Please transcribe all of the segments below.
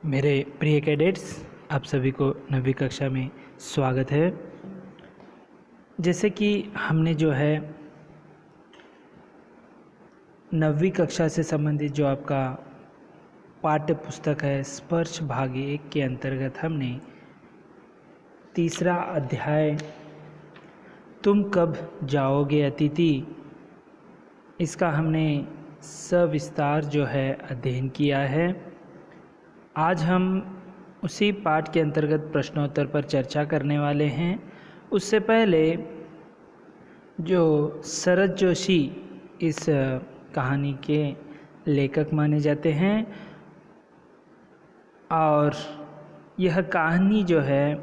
मेरे प्रिय कैडेट्स, आप सभी को 9वीं कक्षा में स्वागत है। जैसे कि हमने जो है 9वीं कक्षा से संबंधित जो आपका पाठ्य पुस्तक है स्पर्श भाग 1 के अंतर्गत हमने तीसरा अध्याय तुम कब जाओगे अतिथि, इसका हमने सविस्तार जो है अध्ययन किया है। आज हम उसी पाठ के अंतर्गत प्रश्नोत्तर पर चर्चा करने वाले हैं। उससे पहले जो शरद जोशी इस कहानी के लेखक माने जाते हैं और यह कहानी जो है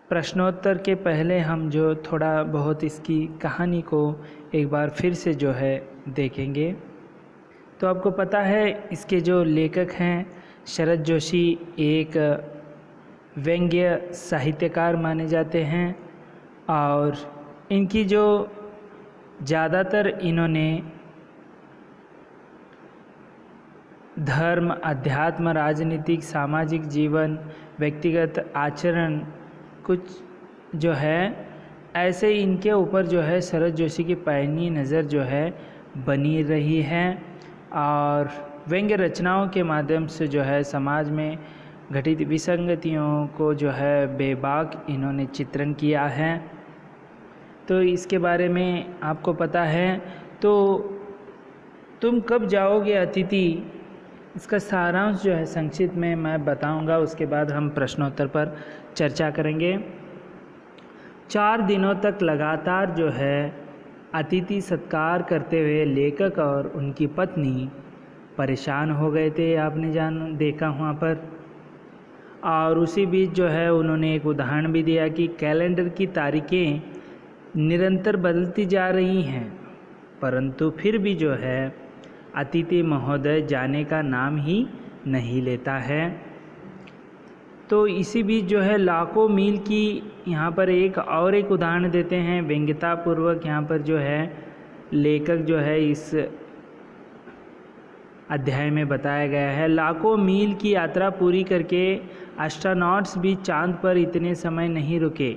प्रश्नोत्तर के पहले हम जो थोड़ा बहुत इसकी कहानी को एक बार फिर से जो है देखेंगे। तो आपको पता है इसके जो लेखक हैं शरद जोशी एक व्यंग्य साहित्यकार माने जाते हैं और इनकी जो ज़्यादातर इन्होंने धर्म, अध्यात्म, राजनीतिक, सामाजिक जीवन, व्यक्तिगत आचरण कुछ जो है ऐसे इनके ऊपर जो है शरद जोशी की पैनी नज़र जो है बनी रही है और व्यंग्य रचनाओं के माध्यम से जो है समाज में घटित विसंगतियों को जो है बेबाक इन्होंने चित्रण किया है। तो इसके बारे में आपको पता है। तो तुम कब जाओगे अतिथि, इसका सारांश जो है संक्षिप्त में मैं बताऊंगा, उसके बाद हम प्रश्नोत्तर पर चर्चा करेंगे। 4 दिनों तक लगातार जो है अतिथि सत्कार करते हुए लेखक और उनकी पत्नी परेशान हो गए थे, आपने देखा वहाँ पर। और उसी बीच जो है उन्होंने एक उदाहरण भी दिया कि कैलेंडर की तारीखें निरंतर बदलती जा रही हैं, परंतु फिर भी जो है अतिथि महोदय जाने का नाम ही नहीं लेता है। तो इसी बीच जो है लाखों मील की यहाँ पर एक उदाहरण देते हैं व्यंग्यतापूर्वक। यहाँ पर जो है लेखक जो है इस अध्याय में बताया गया है, लाखों मील की यात्रा पूरी करके एस्ट्रोनॉट्स भी चांद पर इतने समय नहीं रुके।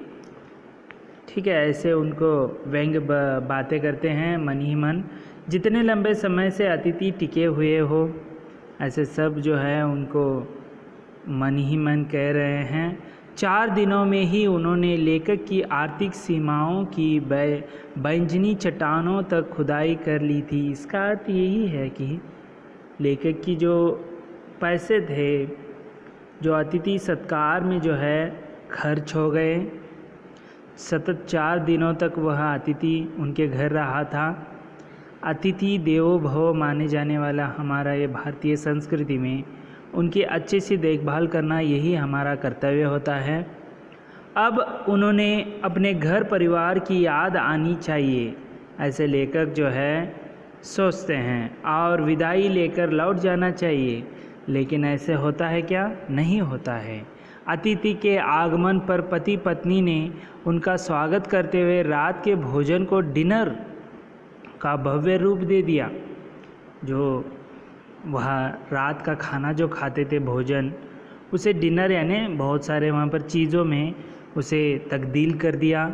ठीक है, ऐसे उनको व्यंग्य बातें करते हैं मन ही मन। जितने लंबे समय से अतिथि टिके हुए हो, ऐसे सब जो है उनको मन ही मन कह रहे हैं। 4 दिनों में ही उन्होंने लेखक की आर्थिक सीमाओं की बैंजनी चट्टानों तक खुदाई कर ली थी। इसका अर्थ यही है कि लेखक की जो पैसे थे जो अतिथि सत्कार में जो है खर्च हो गए। सतत 4 दिनों तक वह अतिथि उनके घर रहा था। अतिथि देवो भव माने जाने वाला हमारा ये भारतीय संस्कृति में उनकी अच्छी सी देखभाल करना यही हमारा कर्तव्य होता है। अब उन्होंने अपने घर परिवार की याद आनी चाहिए, ऐसे लेखक जो है सोचते हैं, और विदाई लेकर लौट जाना चाहिए। लेकिन ऐसे होता है क्या? नहीं होता है। अतिथि के आगमन पर पति पत्नी ने उनका स्वागत करते हुए रात के भोजन को डिनर का भव्य रूप दे दिया। जो वह रात का खाना जो खाते थे भोजन, उसे डिनर यानी बहुत सारे वहाँ पर चीज़ों में उसे तब्दील कर दिया।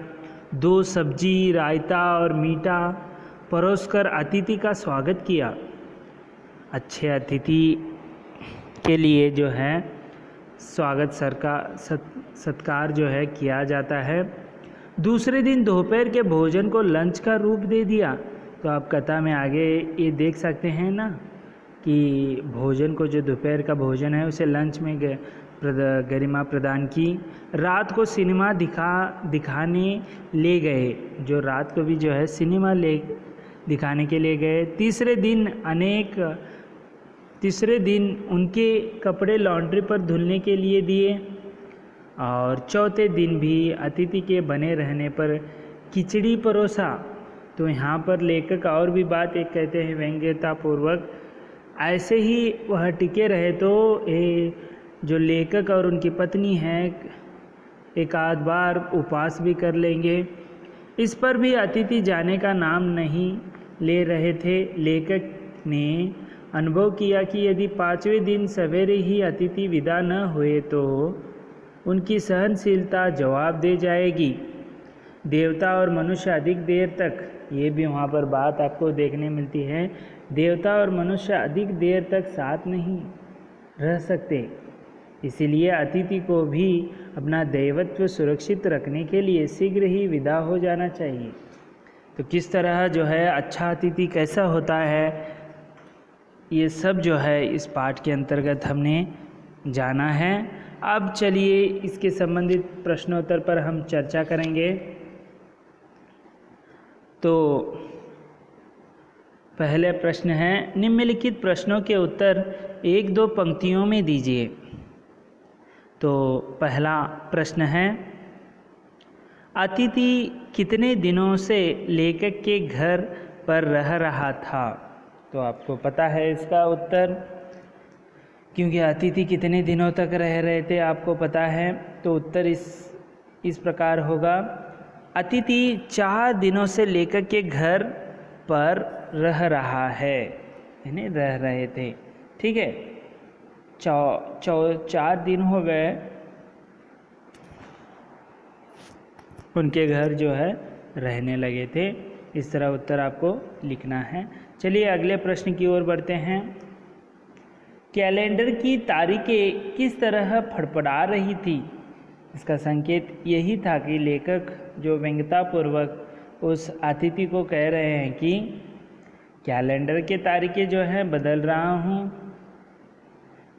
2 सब्जी, रायता और मीठा परोसकर अतिथि का स्वागत किया। अच्छे अतिथि के लिए जो है स्वागत सत्कार जो है किया जाता है। दूसरे दिन दोपहर के भोजन को लंच का रूप दे दिया। तो आप कथा में आगे ये देख सकते हैं ना कि भोजन को, जो दोपहर का भोजन है, उसे लंच में गरिमा प्रदान की। रात को सिनेमा दिखाने ले गए, जो रात को भी जो है सिनेमा दिखाने के लिए गए। तीसरे दिन उनके कपड़े लॉन्ड्री पर धुलने के लिए दिए और चौथे दिन भी अतिथि के बने रहने पर खिचड़ी परोसा। तो यहाँ पर लेखक और भी बात एक कहते हैं व्यंग्यतापूर्वक, ऐसे ही वह टिके रहे तो जो लेखक और उनकी पत्नी हैं एक आध बार उपवास भी कर लेंगे। इस पर भी अतिथि जाने का नाम नहीं ले रहे थे। लेखक ने अनुभव किया कि यदि 5वें दिन सवेरे ही अतिथि विदा न हुए तो उनकी सहनशीलता जवाब दे जाएगी। देवता और मनुष्य अधिक देर तक, ये भी वहाँ पर बात आपको देखने मिलती है, देवता और मनुष्य अधिक देर तक साथ नहीं रह सकते। इसीलिए अतिथि को भी अपना दैवत्व सुरक्षित रखने के लिए शीघ्र ही विदा हो जाना चाहिए। तो किस तरह जो है अच्छा अतिथि कैसा होता है, ये सब जो है इस पाठ के अंतर्गत हमने जाना है। अब चलिए इसके संबंधित प्रश्नोत्तर पर हम चर्चा करेंगे। तो पहले प्रश्न है, निम्नलिखित प्रश्नों के उत्तर 1-2 पंक्तियों में दीजिए। तो पहला प्रश्न है, अतिथि कितने दिनों से लेखक के घर पर रह रहा था? तो आपको पता है इसका उत्तर, क्योंकि अतिथि कितने दिनों तक रह रहे थे आपको पता है। तो उत्तर इस प्रकार होगा, अतिथि 4 दिनों से लेखक के घर पर रह रहा है, यानी रह रहे थे। ठीक है, 4 दिन हो गए उनके घर जो है रहने लगे थे। इस तरह उत्तर आपको लिखना है। चलिए अगले प्रश्न की ओर बढ़ते हैं। कैलेंडर की तारीखें किस तरह फड़फड़ा रही थी? इसका संकेत यही था कि लेखक जो व्यंग्यतापूर्वक उस अतिथि को कह रहे हैं कि कैलेंडर के तारीखें जो हैं बदल रहा हूँ,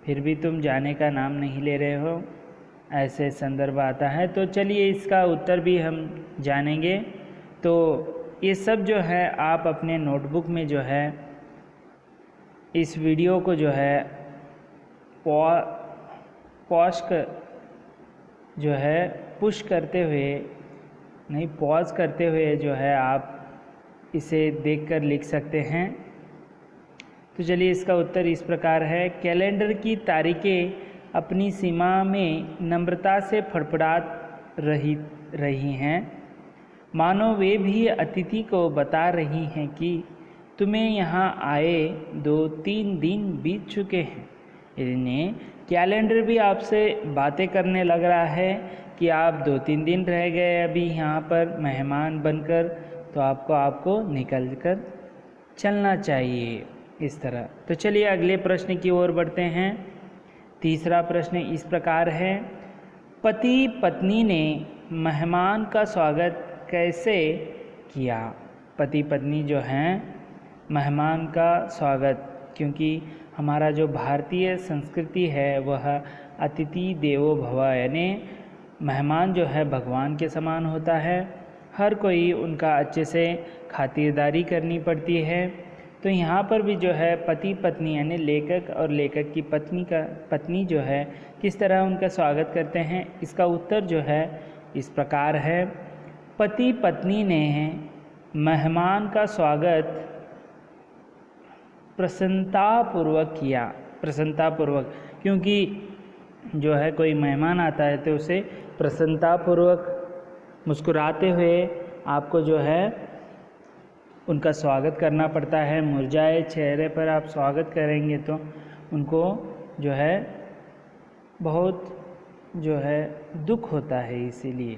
फिर भी तुम जाने का नाम नहीं ले रहे हो, ऐसे संदर्भ आता है। तो चलिए इसका उत्तर भी हम जानेंगे। तो ये सब जो है आप अपने नोटबुक में जो है इस वीडियो को जो है पुश करते हुए नहीं, पॉज करते हुए जो है आप इसे देखकर लिख सकते हैं। तो चलिए इसका उत्तर इस प्रकार है, कैलेंडर की तारीखें अपनी सीमा में नम्रता से फड़फड़ा रही हैं, मानो वे भी अतिथि को बता रही हैं कि तुम्हें यहाँ आए 2-3 दिन बीत चुके हैं। इन्हें कैलेंडर भी आपसे बातें करने लग रहा है कि आप 2-3 दिन रह गए अभी यहाँ पर मेहमान बनकर, तो आपको निकल कर चलना चाहिए इस तरह। तो चलिए अगले प्रश्न की ओर बढ़ते हैं। तीसरा प्रश्न इस प्रकार है, पति पत्नी ने मेहमान का स्वागत कैसे किया? पति पत्नी जो हैं मेहमान का स्वागत, क्योंकि हमारा जो भारतीय संस्कृति है वह अतिथि देवो भव, यानी मेहमान जो है भगवान के समान होता है। हर कोई उनका अच्छे से खातिरदारी करनी पड़ती है। तो यहाँ पर भी जो है पति पत्नी यानी लेखक और लेखक की पत्नी जो है किस तरह उनका स्वागत करते हैं, इसका उत्तर जो है इस प्रकार है, पति पत्नी ने मेहमान का स्वागत प्रसन्नतापूर्वक किया। प्रसन्नतापूर्वक, क्योंकि जो है कोई मेहमान आता है तो उसे प्रसन्नतापूर्वक मुस्कुराते हुए आपको जो है उनका स्वागत करना पड़ता है। मुरझाए चेहरे पर आप स्वागत करेंगे तो उनको जो है बहुत जो है दुख होता है। इसीलिए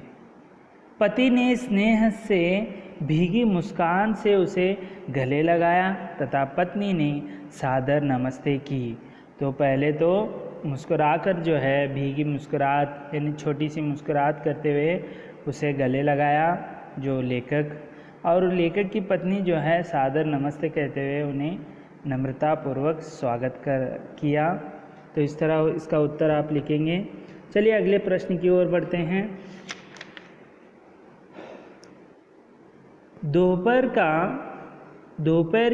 पति ने स्नेह से भीगी मुस्कान से उसे गले लगाया तथा पत्नी ने सादर नमस्ते की। तो पहले तो मुस्कुराकर जो है भीगी मुस्कुराहट यानी छोटी सी मुस्कुराहट करते हुए उसे गले लगाया जो लेखक, और लेखक की पत्नी जो है सादर नमस्ते कहते हुए उन्हें नम्रतापूर्वक स्वागत किया। तो इस तरह इसका उत्तर आप लिखेंगे। चलिए अगले प्रश्न की ओर बढ़ते हैं। दोपहर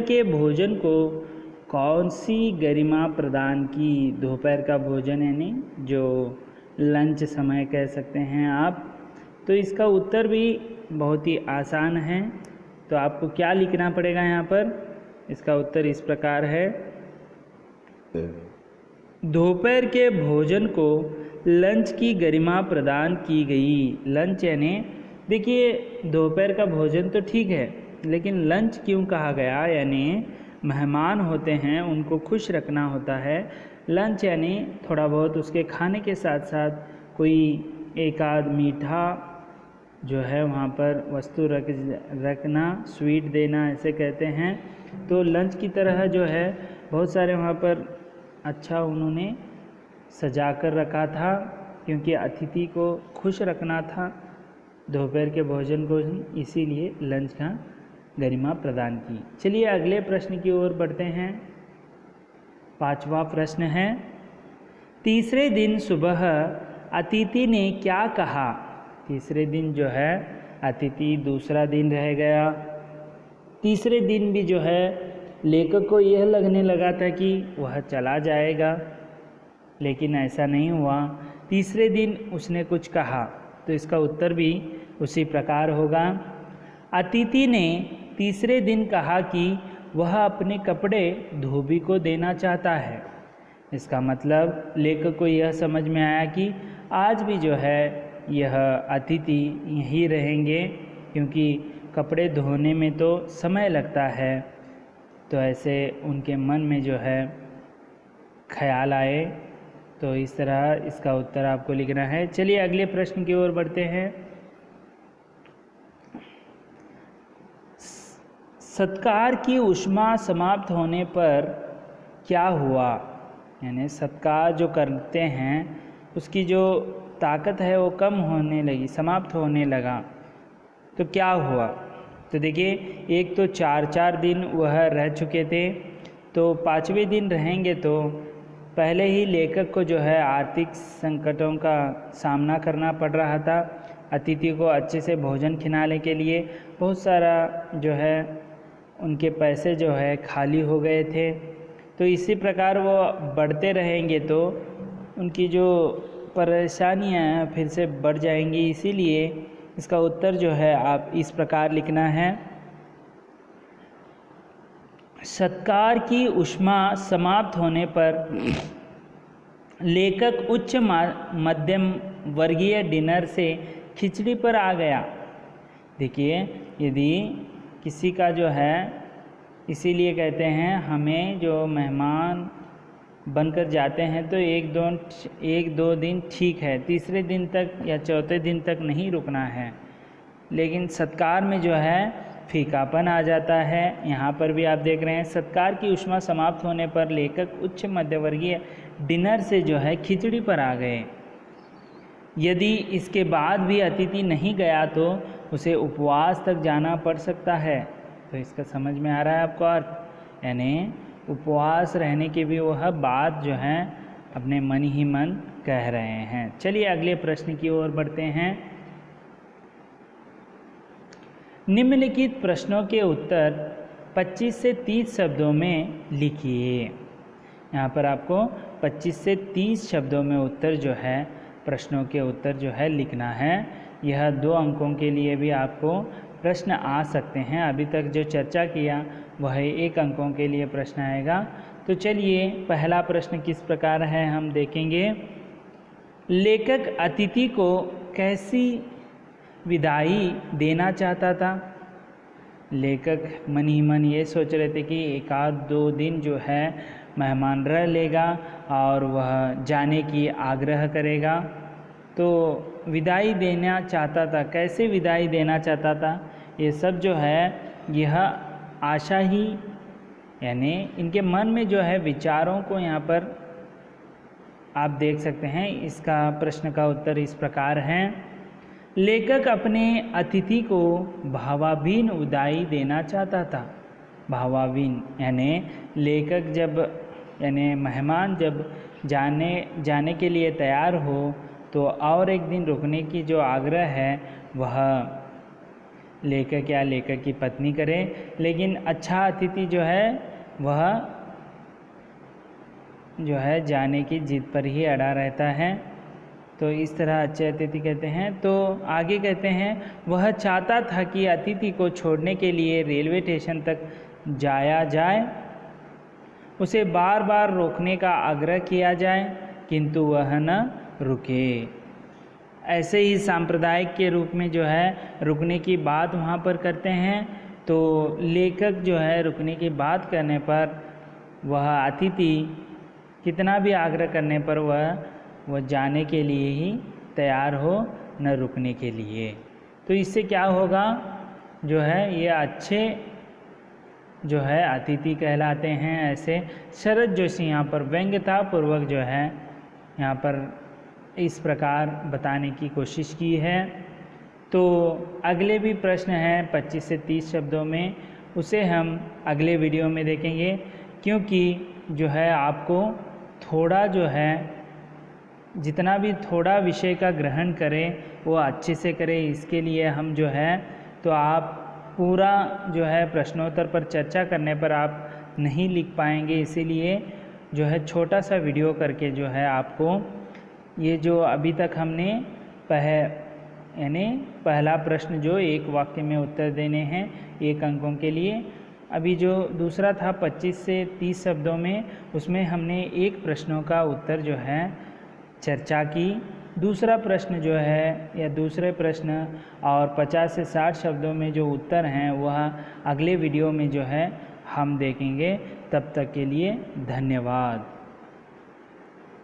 के भोजन को कौन सी गरिमा प्रदान की? दोपहर का भोजन यानी जो लंच समय कह सकते हैं आप। तो इसका उत्तर भी बहुत ही आसान है। तो आपको क्या लिखना पड़ेगा यहाँ पर? इसका उत्तर इस प्रकार है, दोपहर के भोजन को लंच की गरिमा प्रदान की गई। लंच यानी देखिए दोपहर का भोजन तो ठीक है, लेकिन लंच क्यों कहा गया? यानी मेहमान होते हैं उनको खुश रखना होता है। लंच यानी थोड़ा बहुत उसके खाने के साथ साथ कोई एक आध मीठा जो है वहाँ पर वस्तु रखना, स्वीट देना, ऐसे कहते हैं। तो लंच की तरह जो है बहुत सारे वहाँ पर अच्छा उन्होंने सजा कर रखा था, क्योंकि अतिथि को खुश रखना था दोपहर के भोजन को, इसीलिए लंच का गरिमा प्रदान की। चलिए अगले प्रश्न की ओर बढ़ते हैं। 5वां प्रश्न है, तीसरे दिन सुबह अतिथि ने क्या कहा? तीसरे दिन जो है अतिथि दूसरा दिन रह गया। तीसरे दिन भी जो है लेखक को यह लगने लगा था कि वह चला जाएगा, लेकिन ऐसा नहीं हुआ। तीसरे दिन उसने कुछ कहा, तो इसका उत्तर भी उसी प्रकार होगा। अतिथि ने तीसरे दिन कहा कि वह अपने कपड़े धोबी को देना चाहता है। इसका मतलब लेखक को यह समझ में आया कि आज भी जो है यह अतिथि यहीं रहेंगे, क्योंकि कपड़े धोने में तो समय लगता है। तो ऐसे उनके मन में जो है ख्याल आए। तो इस तरह इसका उत्तर आपको लिखना है। चलिए अगले प्रश्न की ओर बढ़ते हैं। सत्कार की ऊष्मा समाप्त होने पर क्या हुआ? यानी सत्कार जो करते हैं उसकी जो ताकत है वो कम होने लगी, समाप्त होने लगा। तो क्या हुआ? तो देखिए, एक तो 4 दिन वह रह चुके थे, तो 5वें दिन रहेंगे तो पहले ही लेखक को जो है आर्थिक संकटों का सामना करना पड़ रहा था। अतिथि को अच्छे से भोजन खिलाने के लिए बहुत सारा जो है उनके पैसे जो है खाली हो गए थे। तो इसी प्रकार वो बढ़ते रहेंगे तो उनकी जो परेशानियां हैं फिर से बढ़ जाएंगी। इसीलिए इसका उत्तर जो है आप इस प्रकार लिखना है, सत्कार की ऊष्मा समाप्त होने पर लेखक उच्च मध्यम वर्गीय डिनर से खिचड़ी पर आ गया। देखिए, यदि किसी का जो है, इसीलिए कहते हैं हमें जो मेहमान बनकर जाते हैं तो एक दो दिन ठीक है, तीसरे दिन तक या चौथे दिन तक नहीं रुकना है। लेकिन सत्कार में जो है फीकापन आ जाता है। यहाँ पर भी आप देख रहे हैं, सत्कार की ऊष्मा समाप्त होने पर लेखक उच्च मध्यवर्गीय डिनर से जो है खिचड़ी पर आ गए। यदि इसके बाद भी अतिथि नहीं गया तो उसे उपवास तक जाना पड़ सकता है। तो इसका समझ में आ रहा है आपको अर्थ? यानी उपवास रहने की भी वह बात जो है अपने मन ही मन कह रहे हैं। चलिए अगले प्रश्न की ओर बढ़ते हैं। निम्नलिखित प्रश्नों के उत्तर 25 से 30 शब्दों में लिखिए। यहाँ पर आपको 25 से 30 शब्दों में उत्तर जो है, प्रश्नों के उत्तर जो है लिखना है। यह 2 अंकों के लिए भी आपको प्रश्न आ सकते हैं। अभी तक जो चर्चा किया वह 1 अंकों के लिए प्रश्न आएगा। तो चलिए पहला प्रश्न किस प्रकार है हम देखेंगे। लेखक अतिथि को कैसी विदाई देना चाहता था? लेखक मन ही मन ये सोच रहे थे कि 1-2 दिन जो है मेहमान रह लेगा और वह जाने की आग्रह करेगा। तो विदाई देना चाहता था, कैसे विदाई देना चाहता था, ये सब जो है यह आशा ही, यानी इनके मन में जो है विचारों को यहाँ पर आप देख सकते हैं। इसका प्रश्न का उत्तर इस प्रकार है। लेखक अपने अतिथि को भावाधीन विदाई देना चाहता था। भावाधीन यानी लेखक जब, यानी मेहमान जब जाने के लिए तैयार हो तो और एक दिन रुकने की जो आग्रह है वह लेखक या लेखक की पत्नी करे। लेकिन अच्छा अतिथि जो है वह जो है जाने की जिद पर ही अड़ा रहता है। तो इस तरह अच्छे अतिथि कहते हैं। तो आगे कहते हैं, वह चाहता था कि अतिथि को छोड़ने के लिए रेलवे स्टेशन तक जाया जाए, उसे बार बार रोकने का आग्रह किया जाए, किंतु वह न रुके। ऐसे ही सांप्रदायिक के रूप में जो है रुकने की बात वहाँ पर करते हैं। तो लेखक जो है रुकने की बात करने पर वह अतिथि कितना भी आग्रह करने पर वह जाने के लिए ही तैयार हो, न रुकने के लिए। तो इससे क्या होगा, जो है ये अच्छे जो है अतिथि कहलाते हैं। ऐसे शरद जोशी यहाँ पर व्यंग्यतापूर्वक जो है यहाँ पर इस प्रकार बताने की कोशिश की है। तो अगले भी प्रश्न हैं 25 से 30 शब्दों में, उसे हम अगले वीडियो में देखेंगे, क्योंकि जो है आपको थोड़ा जो है जितना भी थोड़ा विषय का ग्रहण करें वो अच्छे से करें। इसके लिए हम जो है तो आप पूरा जो है प्रश्नोत्तर पर चर्चा करने पर आप नहीं लिख पाएंगे, इसीलिए जो है छोटा सा वीडियो करके जो है आपको ये जो अभी तक हमने यानी पहला प्रश्न जो एक वाक्य में उत्तर देने हैं 1 अंकों के लिए, अभी जो दूसरा था 25 से 30 शब्दों में, उसमें हमने 1 प्रश्नों का उत्तर जो है चर्चा की। दूसरा प्रश्न जो है या दूसरे प्रश्न और 50 से 60 शब्दों में जो उत्तर हैं वह अगले वीडियो में जो है हम देखेंगे। तब तक के लिए धन्यवाद।